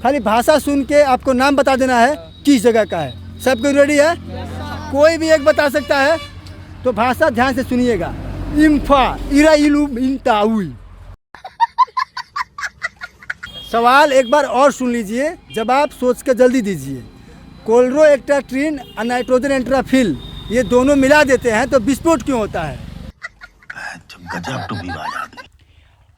खाली भाषा सुन के आपको नाम बता देना है किस जगह का है। सबको रेडी है? कोई भी एक बता सकता है, तो भाषा ध्यान से सुनिएगा। इम्फा इराइलू इंताउई। सवाल एक बार और सुन लीजिए, जवाब सोच के जल्दी दीजिए। क्लोरोएक्टाट्रिन और नाइट्रोजन एंट्राफिल ये दोनों मिला देते हैं तो विस्फोट क्यों होता है?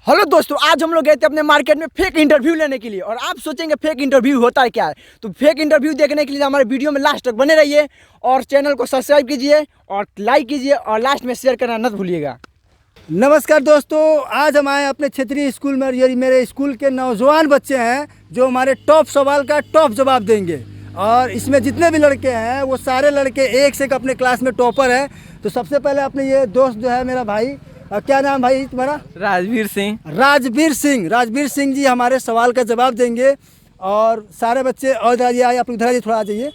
हेलो दोस्तों, आज हम लोग गए थे अपने मार्केट में फेक इंटरव्यू लेने के लिए। और आप सोचेंगे फेक इंटरव्यू होता है क्या है, तो फेक इंटरव्यू देखने के लिए हमारे वीडियो में लास्ट तक बने रहिए और चैनल को सब्सक्राइब कीजिए और लाइक कीजिए और लास्ट में शेयर करना मत भूलिएगा। नमस्कार दोस्तों, आज हम आए अपने क्षेत्रीय स्कूल में। ये मेरे स्कूल के नौजवान बच्चे हैं जो हमारे टॉप सवाल का टॉप जवाब देंगे। और इसमें जितने भी लड़के हैं वो सारे लड़के एक से एक अपने क्लास में टॉपर हैं। तो सबसे पहले अपने ये दोस्त जो है मेरा भाई, क्या नाम भाई तुम्हारा? राजवीर सिंह। राजवीर सिंह जी हमारे सवाल का जवाब देंगे। और सारे बच्चे, और इधर आइए, आप इधर आइए, थोड़ा आ जाइए।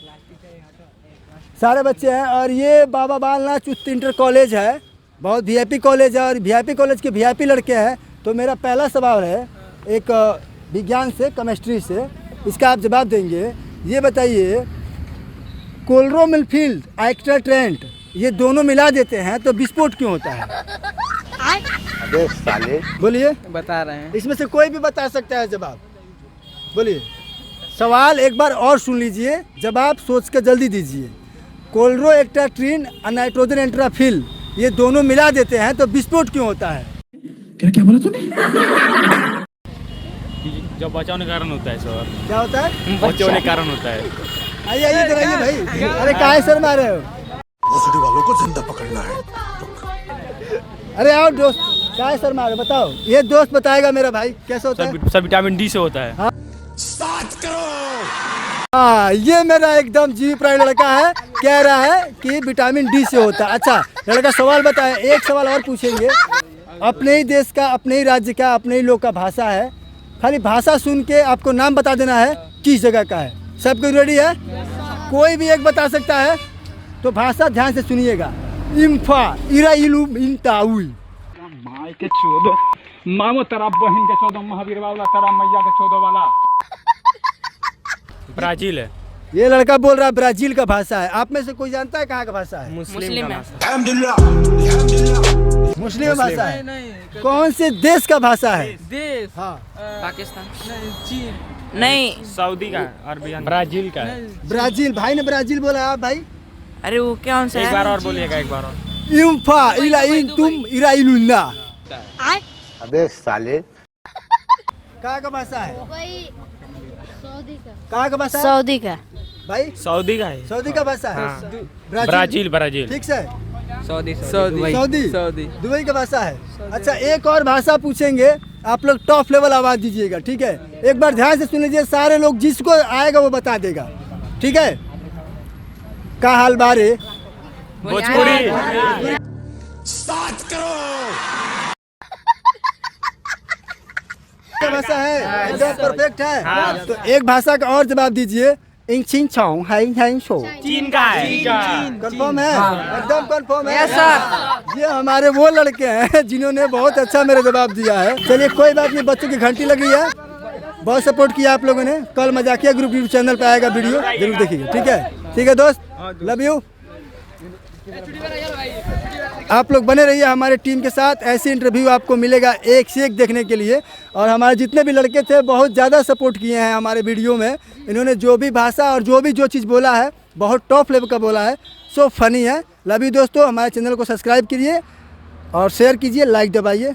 सारे बच्चे हैं और ये बाबा बालनाथ उच्च इंटर कॉलेज है, बहुत वीआईपी कॉलेज है और वीआईपी कॉलेज के वीआईपी लड़के हैं। तो मेरा पहला सवाल है एक विज्ञान से, केमिस्ट्री से, इसका आप जवाब देंगे। ये बताइए, क्लोरोमिलफिल एक्टाट्रेंट ये दोनों मिला देते हैं तो विस्फोट क्यों होता है? अबे साले, बोलिए। बता रहे हैं। इसमें से कोई भी बता सकता है जवाब, बोलिए। सवाल एक बार और सुन लीजिए, जवाब सोच के जल्दी दीजिए। क्लोरोएक्टाट्रिन और नाइट्रोजन एंट्राफिल ये दोनों मिला देते हैं तो विस्फोट क्यों होता है? क्या बोला तूने? जब बचाव के कारण होता है सर। क्या होता है? बचाव के कारण होता है। आइए आइए इधर आइए भाई। अरे काहे सर मारे हो? भोसड़ी वालों को जिंदा पकड़ना है। अरे आओ दोस्त, काहे सर मारे, बताओ। ये दोस्त बताएगा मेरा भाई कैसे होता है। सब विटामिन डी से होता है। हाँ, ये मेरा एकदम जी प्राय लड़का है, कह रहा है कि विटामिन डी से होता है। अच्छा लड़का, सवाल बताए। एक सवाल और पूछेंगे। अपने ही देश का, अपने ही राज्य का, अपने ही लोग का भाषा है। खाली भाषा सुन के आपको नाम बता देना है किस जगह का है। सबको रेडी है? कोई भी एक बता सकता है, तो भाषा ध्यान से सुनिएगा। इम्फा इराइलू इंताउई। माय के चौदह मामो तेरा बहन के 14 महावीर वाला तेरा मैया के 14 वाला। ब्राजील है। ये लड़का बोल रहा है ब्राजील का भाषा है। आप में से कोई जानता है कहाँ का भाषा है? मुस्लिम है। मुस्लिम भाषा है। कौन से देश का भाषा है? देश? हाँ, पाकिस्तान, चीन, नहीं, सऊदी का और ब्राजील का है। ब्राजील। भाई ने ब्राजील बोला, आप भाई? अरे वो कौन सा एक है? बार और बोलिएगा, एक बार और। इम्फा इराइलुल्ला। अबे साले, कहाँ का भाषा है? सऊदी का। कहाँ का भाषा है सऊदी का। भाई? सऊदी का है। सऊदी का भाषा है। हाँ। ब्राजील। ठीक से? सऊदी दुबई का भाषा है। अच्छा एक और भाषा पूछेंगे, आप लोग टॉप लेवल आवाज दीजिएगा, ठीक है? एक बार ध्यान से सुन लीजिए, सारे लोग जिसको आएगा वो बता देगा, ठीक है? का हाल बारे? भोजपुरी। क्या भाषा है? एकदम परफेक्ट है। तो एक भाषा का और जवाब दीजिए। इंचिंग छोंग हाई हाई शो। चीन का है। कंफर्म है? एकदम कंफर्म है। सर ये हमारे वो लड़के हैं जिन्होंने बहुत अच्छा मेरा जवाब दिया है। चलिए कोई बात नहीं, बच्चों की घंटी लगी है, बहुत सपोर्ट किया आप लोगों ने। कल मजाकिया ग्रुप यूट्यूब चैनल पे आएगा वीडियो, जरूर देखिएगा, ठीक है? ठीक है दोस्त, लव यू। आप लोग बने रहिए हमारे टीम के साथ, ऐसे इंटरव्यू आपको मिलेगा एक से एक देखने के लिए। और हमारे जितने भी लड़के थे बहुत ज़्यादा सपोर्ट किए हैं हमारे वीडियो में। इन्होंने जो भी भाषा और जो चीज़ बोला है बहुत टॉप लेवल का बोला है। सो फनी है। लव यू दोस्तों, हमारे चैनल को सब्सक्राइब कीजिए और शेयर कीजिए, लाइक दबाइए।